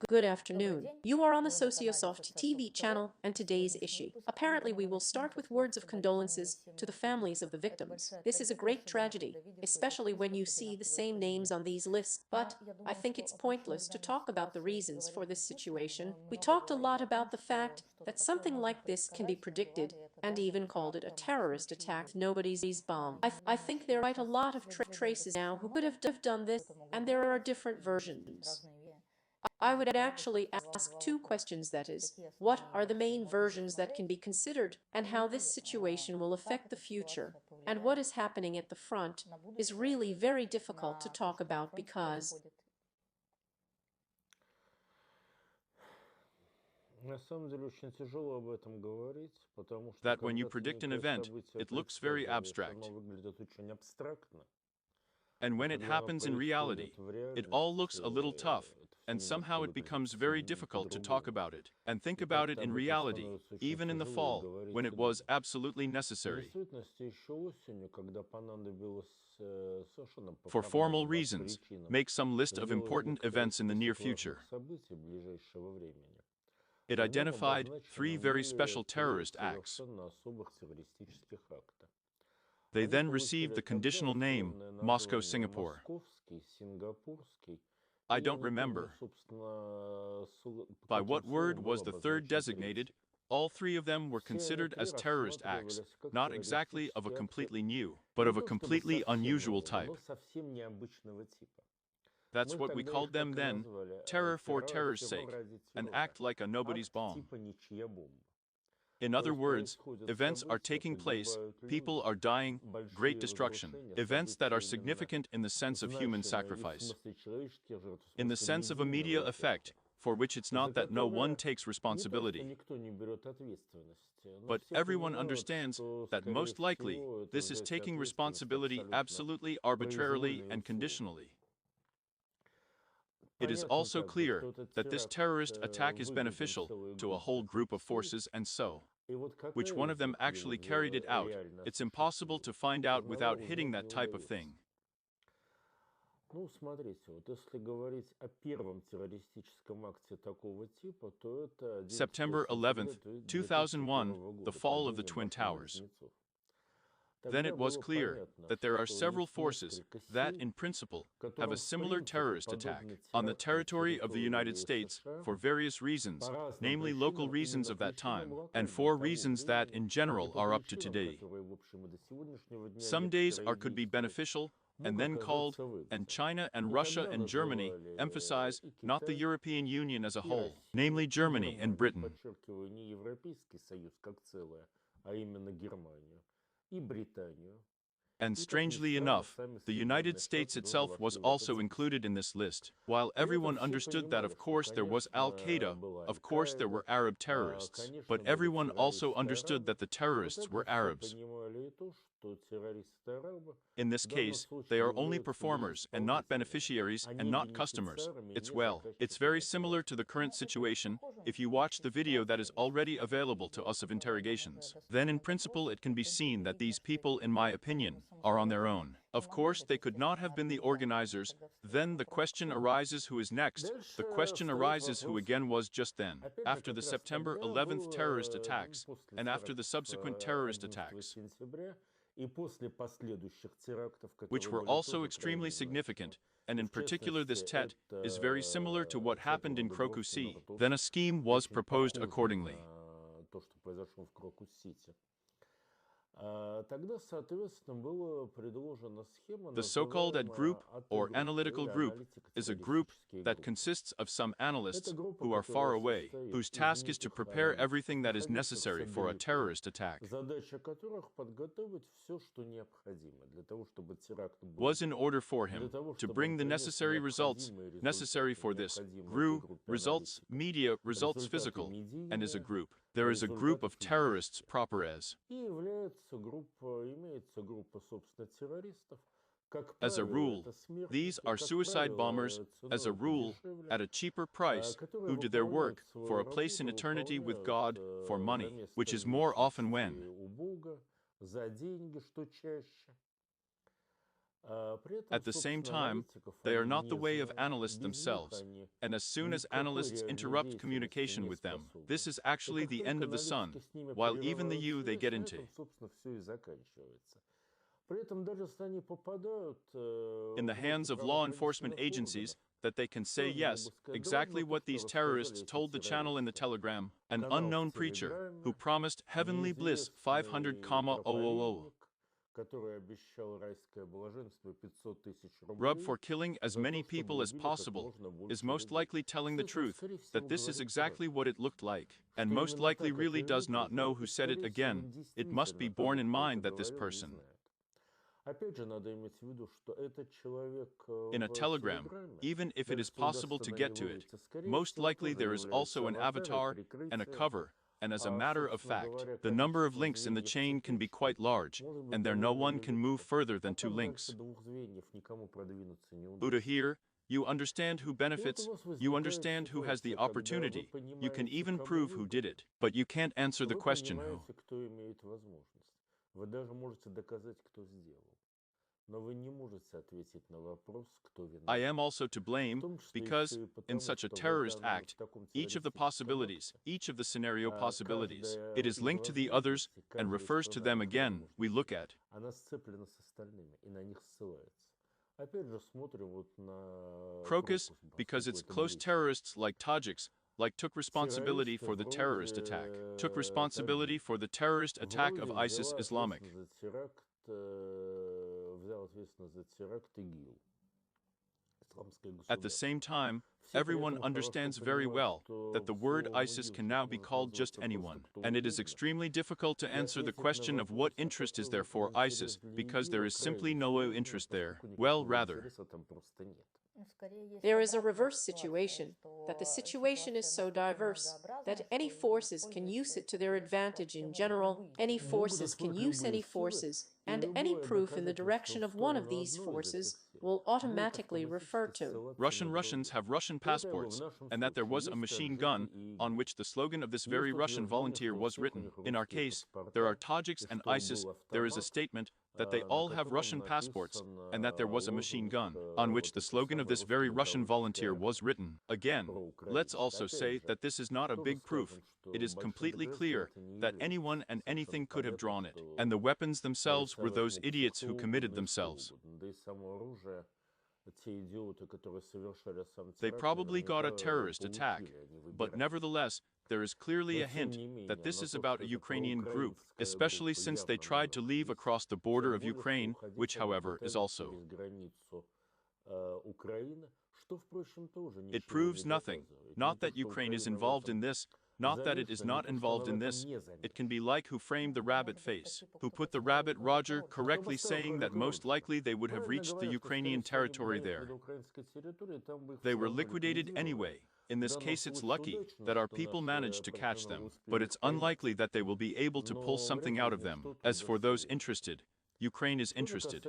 Good afternoon. You are on the Sociosoft TV channel and today's issue. Apparently we will start with words of condolences to the families of the victims. This is a great tragedy, especially when you see the same names on these lists, but I think it's pointless to talk about the reasons for this situation. We talked a lot about the fact that something like this can be predicted and even called it a terrorist attack. Nobody's bomb. I think there are quite a lot of traces now who could have done this, and there are different versions. I would actually ask two questions, that is, what are the main versions that can be considered, and how this situation will affect the future, and what is happening at the front is really very difficult to talk about because На самом деле очень тяжело об этом говорить, потому что that when you когда ты predict an некое event, событие it looks very предсказываешь, abstract. оно выглядит очень абстрактно. And when it Когда оно happens in reality, происходит в it all looks a little реальности, tough, это and всё somehow it немножко becomes выглядит very difficult to talk по-другому. about it and think И about it как-то in об этом reality, становится очень even in the тяжело fall, говорить when и it was думать. absolutely В necessary. действительности, еще осенью, когда понадобилось совершенно по For formal формальным reasons, причинам make some list of сделать important некоторый events in the near список future. важных событий ближайшего времени, It в нем identified обозначены 3 very были special 3 terrorist acts. совершенно особых террористических акта. They Они then получили received the тогда conditional name, условное Moscow, название Singapore. Московский, Сингапурский, I и я don't не помню, remember собственно, by каким what word словом был was the third обозначен третий. designated. All 3 of them were Все они considered 3 as terrorist acts, рассматривались как not exactly of a террористические акты, completely new, but не of a то чтобы completely совсем unusual новые, type. но совсем необычного типа. That's Мы what we тогда called их them так и then, назвали terror for terror's террор sake, ради an террора, act like a nobody's акт bomb. типа ничья бомба. In То other есть words, происходят events are события, taking place, погибают people люди, are dying, great большие destruction, разрушения, events that are события именно significant in the sense of human значимые и в sacrifice, смысле человеческих жертв, в in the смысле sense of a media медийного effect, эффекта, for which it's за not that no one которые takes не то, что responsibility, никто не берет ответственности, но but все everyone понимают, understands что, that скорее most likely всего, это this is взятие taking ответственности responsibility абсолютно absolutely arbitrarily произвольные and условия. conditionally. It is Понятно also также, clear что этот that this теракт terrorist attack is выведен beneficial целой to a группе whole group of террористов, forces, and so, и вот which какая one of из them них actually его carried it out, реально it's impossible to осуществила, find out одного without hitting узнать that не type of удается. thing. Ну, смотрите, вот если говорить о первом террористическом акте такого типа, то это 11 September 11th, сентября 2001, 2001 the года, fall of the падение Twin башни Towers. Близнецов. Then Тогда it was было clear понятно, that there are что several есть forces несколько that, сил, in principle, have которым a в similar принципе terrorist attack подобный on the теракт на territory of the United территории States США for various reasons, по разным namely local причинам, reasons именно of that причинам time, and локальным 4 того reasons that, времени, in а не general, по are up to причинам, today. которые, в общем, и до сегодняшнего дня Some days некоторые could be действия beneficial and мог then called, оказаться and выгодным. China and И Russia тогда and Germany называли emphasize и not the Китай, European Union as a и whole, Россию, namely и Germany and Германию, Britain. подчеркиваю, не Европейский Союз как целое, а именно Германию, и Британию. And И, как ни strangely странно, enough, сами the Соединенные United Штаты States тоже itself was вошли в этот also список. included in this list. While При этом everyone все understood that, понимали, of что, course, there was Al Qaeda, конечно, была of course, there were Аль-Каида, Arab terrorists, конечно, but были everyone also террористы understood арабы, that the но terrorists также were все Arabs. понимали и то, что террористы арабы In this в данном case, they случае are only являются лишь performers and not исполнителями, beneficiaries а and не not customers. бенефициарами и It's не well, it's very заказчиками similar этого to the акта. current situation if you watch the video that is already available to us of interrogations. Then in principle it can be seen that these people, in my opinion, are on their own. Of course, they could not have been the organizers. Then the question arises who is next. The question arises who again was just then, Опять же, after как the раз September тогда 11th terrorist было, attacks после and after the терактов subsequent terrorist 11 attacks, сентября и после последующих терактов, which которые were были also тоже extremely крайне значимы. significant, and И in в particular this частности, Tet is very similar to what это всякого happened in рода Crocus бомбки, Sea. Then a scheme was очень proposed похожий accordingly. на то, что произошло в Крокус-Сити. Тогда, соответственно, была предложена схема, The so-called AD group, называемая or АТ-группа analytical или group, is a group аналитико-террористические that группы. consists of some analysts Это группа, who are far которая away, состоит whose из task is to неких prepare аналитиков, everything that is находившихся necessary for a далеко, terrorist attack, задача которых подготовить все, что необходимо для того, чтобы теракт был, was in order for для him того, to чтобы bring он the принес necessary results необходимые necessary результаты, for this необходимые этой GRU, группе results, аналитиков, media, results результаты physical, and is a медийные, group. There is a group результаты of terrorists физические. proper as. И является группа, имеется группа, собственно, террористов. Как As a правило, rule, это these смертники, are как suicide bombers, правило, as a ценой rule, подешевле, at a cheaper price, которые who do their выполняют work for свою a place in работу, eternity with выполняют God for за money, место which is more often вечности when. у Бога, за деньги, что чаще. At the same time, they are not the way of analysts themselves, and as soon as analysts interrupt communication with them, this is actually the end of the sun, while even the you they get into. In the hands of law enforcement agencies, that they can say yes, exactly what these terrorists told the channel in the telegram, an unknown preacher who promised heavenly bliss 500,000. Rub for killing as many people as possible is most likely telling the truth, that this is exactly what it looked like, and most likely really does not know who said it again. It must be borne in mind that this person, in a telegram, even if it is possible to get to it, most likely there is also an avatar and a cover, and as a matter of fact, the number of links in the chain can be quite large, and there no one can move further than 2 links. Buddha here, you understand who benefits, you understand who has the opportunity, you can even prove who did it, but you can't answer the question who. I am also to blame because, in such a terrorist act, each of the possibilities, each of the scenario possibilities, it is linked to the others and refers to them again, we look at. Crocus, because its close terrorists like Tajiks, took responsibility for the terrorist attack, took responsibility for the terrorist attack of ISIS Islamic. At the same time, everyone understands very well that the word ISIS can now be called just anyone, and it is extremely difficult to answer the question of what interest is there for ISIS, because there is simply no interest there. Well, rather, there is a reverse situation, that the situation is so diverse that any forces can use it to their advantage in general, any forces can use any forces, and any proof in the direction of one of these forces will automatically refer to Russians have Russian passports, and that there was a machine gun on which the slogan of this very Russian volunteer was written. In our case, there are Tajiks and ISIS, there is a statement that they all have Russian passports, and that there was a machine gun on which the slogan of this very Russian volunteer was written. Again, let's also say that this is not a big proof. It is completely clear that anyone and anything could have drawn it, and the weapons themselves were those idiots who committed themselves. They probably got a terrorist attack, but nevertheless, there is clearly a hint that this is about a Ukrainian group, especially since they tried to leave across the border of Ukraine, which, however, is also. It proves nothing, not that Ukraine is involved in this, not that it is not involved in this. It can be like who framed the rabbit face, who put the rabbit Roger, correctly saying that most likely they would have reached the Ukrainian territory there. They were liquidated anyway. In this case, it's lucky that our people managed to catch them, but it's unlikely that they will be able to pull something out of them. As for those interested, Ukraine is interested.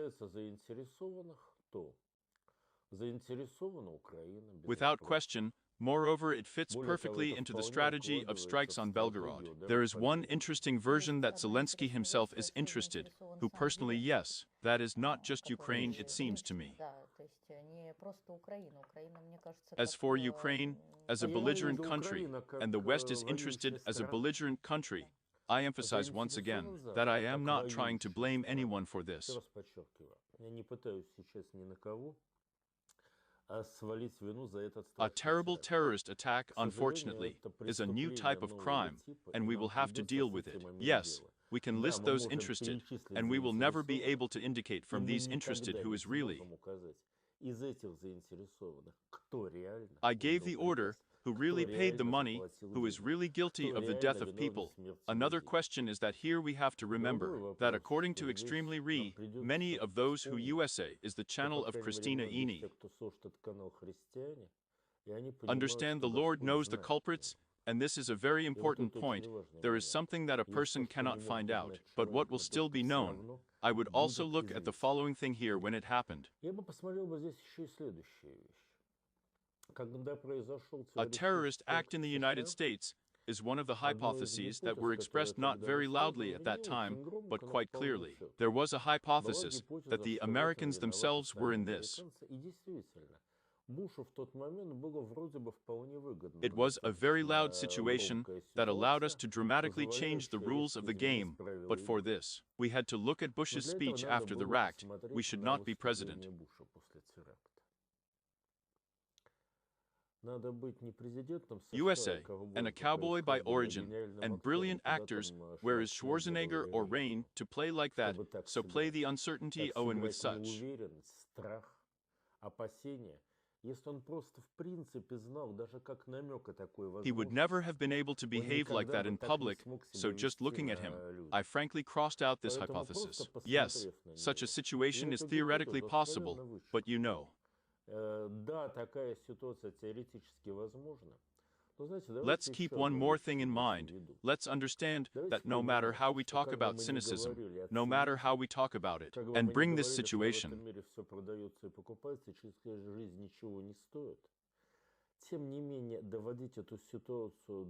Without question, moreover, it fits perfectly into the strategy of strikes on Belgorod. There is one interesting version that Zelensky himself is interested, who personally, yes, that is not just Ukraine, it seems to me. As for Ukraine, as a belligerent country, and the West is interested as a belligerent country, I emphasize once again that I am not trying to blame anyone for this. A terrible terrorist attack, unfortunately, is a new type of crime, and we will have to deal with it. Yes, we can list those interested, and we will never be able to indicate from these interested who is really. I gave the order, who really paid the money, who is really guilty of the death of people. Another question is that here we have to remember that according to Extremely many of those who USA is the channel of Christina Ini. Understand the Lord knows the culprits, and this is a very important point. There is something that a person cannot find out, but what will still be known. I would also look at the following thing here when it happened. A terrorist act in the United States, is one of the hypotheses that were expressed not very loudly at that time, but quite clearly. There was a hypothesis that the Americans themselves were in this. It was a very loud situation that allowed us to dramatically change the rules of the game, but for this, we had to look at Bush's speech after the ract. We should not be president. USA, and a cowboy by origin, and brilliant actors, whereas Schwarzenegger or Rain, to play like that, so play the uncertainty Owen with such. He would never have been able to behave like that in public, so just looking at him, I frankly crossed out this hypothesis. Yes, such a situation is theoretically possible, but you know. Let's keep one more thing in mind. Let's understand that no matter how we talk about cynicism, no matter how we talk about it, and bring this situation,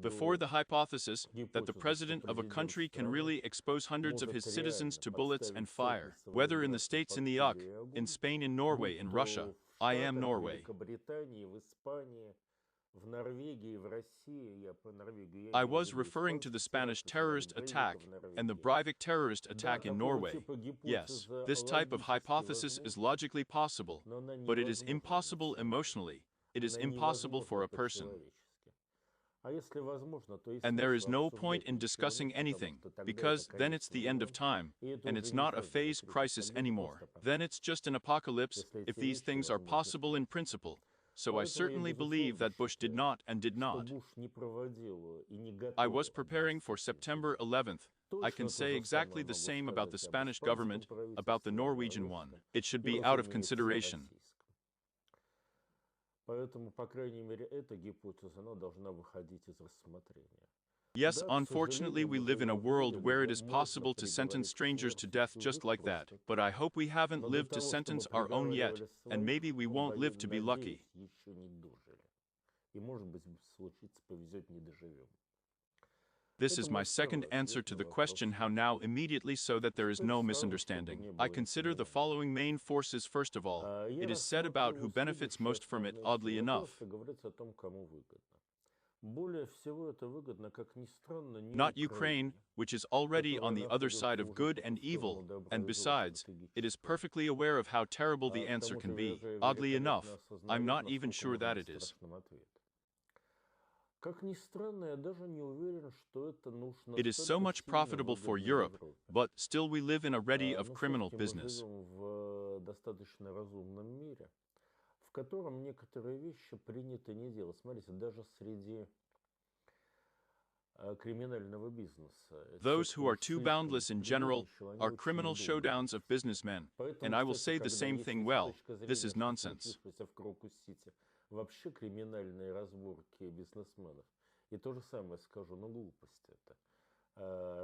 before the hypothesis that the president of a country can really expose hundreds of his citizens to bullets and fire, whether in the States in the UK, in Spain, in Norway, in Russia, I am Norway. I was referring to the Spanish terrorist attack and the Breivik terrorist attack in Norway. Yes, this type of hypothesis is logically possible, but it is impossible emotionally. It is impossible for a person. And there is no point in discussing anything, because then it's the end of time, and it's not a phase crisis anymore. Then it's just an apocalypse, if these things are possible in principle. So I certainly believe that Bush did not and did not. I was preparing for September 11th. I can say exactly the same about the Spanish government, about the Norwegian one. It should be out of consideration. Yes, unfortunately, we live in a world where it is possible to sentence strangers to death just like that. But I hope we haven't lived to sentence our own yet, and maybe we won't live to be lucky. This is my second answer to the question how now immediately so that there is no misunderstanding. I consider the following main forces first of all. It is said about who benefits most from it, oddly enough. Not Ukraine, which is already on the other side of good and evil, and besides, it is perfectly aware of how terrible the answer can be. Oddly enough, I'm not even sure that it is. It is so much profitable for Europe, but still we live in a ready of criminal business. Those who are too boundless in general are criminal showdowns of businessmen, and I will say the same thing. Well, this is nonsense.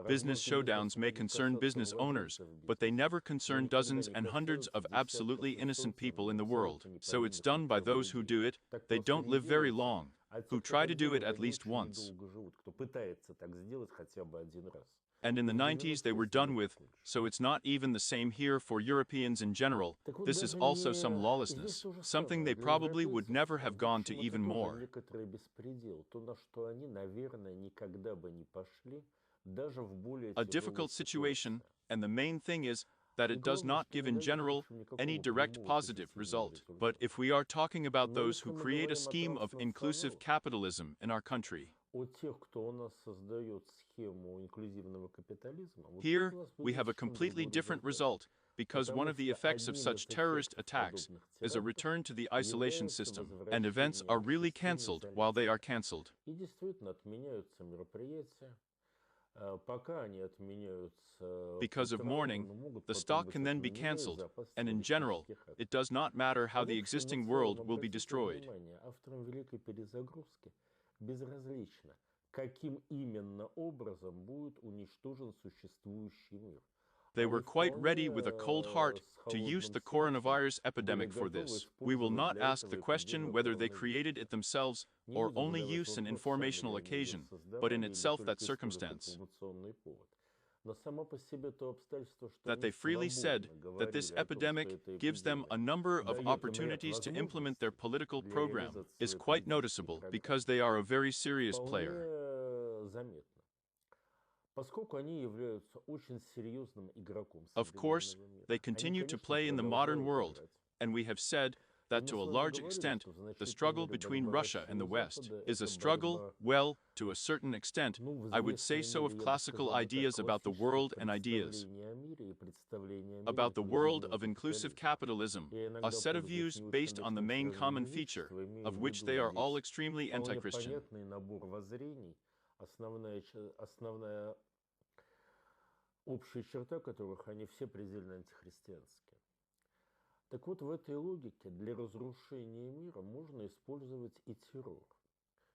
Business showdowns may concern business owners, but they never concern dozens and hundreds of absolutely innocent people in the world. So it's done by those who do it. They don't live very long, who try to do it at least once. And in the 90s they were done with, so it's not even the same here for Europeans in general. This is also some lawlessness, something they probably would never have gone to even more. A difficult situation, and the main thing is that it does not give in general any direct positive result. But if we are talking about those who create a scheme of inclusive capitalism in our country, here we have a completely different result, because one of the effects of such terrorist attacks is a return to the isolation system, and events are really cancelled while they are cancelled. Because of mourning, the stock can then be cancelled, and in general, it does not matter how the existing world will be destroyed. They were quite ready with a cold heart to use the coronavirus epidemic for this. We will not ask the question whether they created it themselves or only use an informational occasion, but in itself that circumstance. That they freely said that this epidemic gives them a number of opportunities to implement their political program is quite noticeable because they are a very serious player. Of course, they continue to play in the modern world, and we have said that to a large extent, the struggle between Russia and the West is a struggle, well, to a certain extent, I would say so, of classical ideas about the world and ideas about the world of inclusive capitalism, a set of views based on the main common feature, of which they are all extremely anti-Christian. Общая черта которых они все предельно антихристианские. Так вот, в этой логике для разрушения мира можно использовать и террор.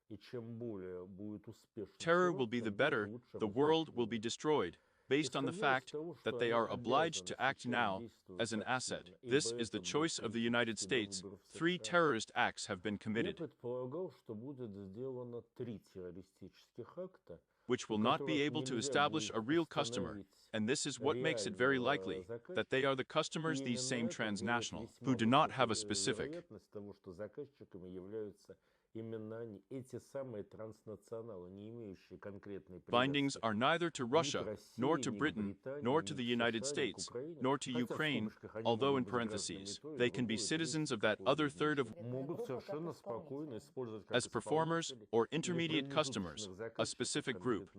И чем более будет успешен terror will be the better, the world will be destroyed, based on the fact that they are obliged to act now as an asset. This is the choice of the United States. 3 terrorist acts have been committed, which will not be able to establish a real customer, and this is what makes it very likely that they are the customers, these same transnationals, who do not have a specific bindings are neither to Russia, nor to Britain, nor to the United States, nor to Ukraine, although in parentheses, they can be citizens of that other third of as performers or intermediate customers, a specific group.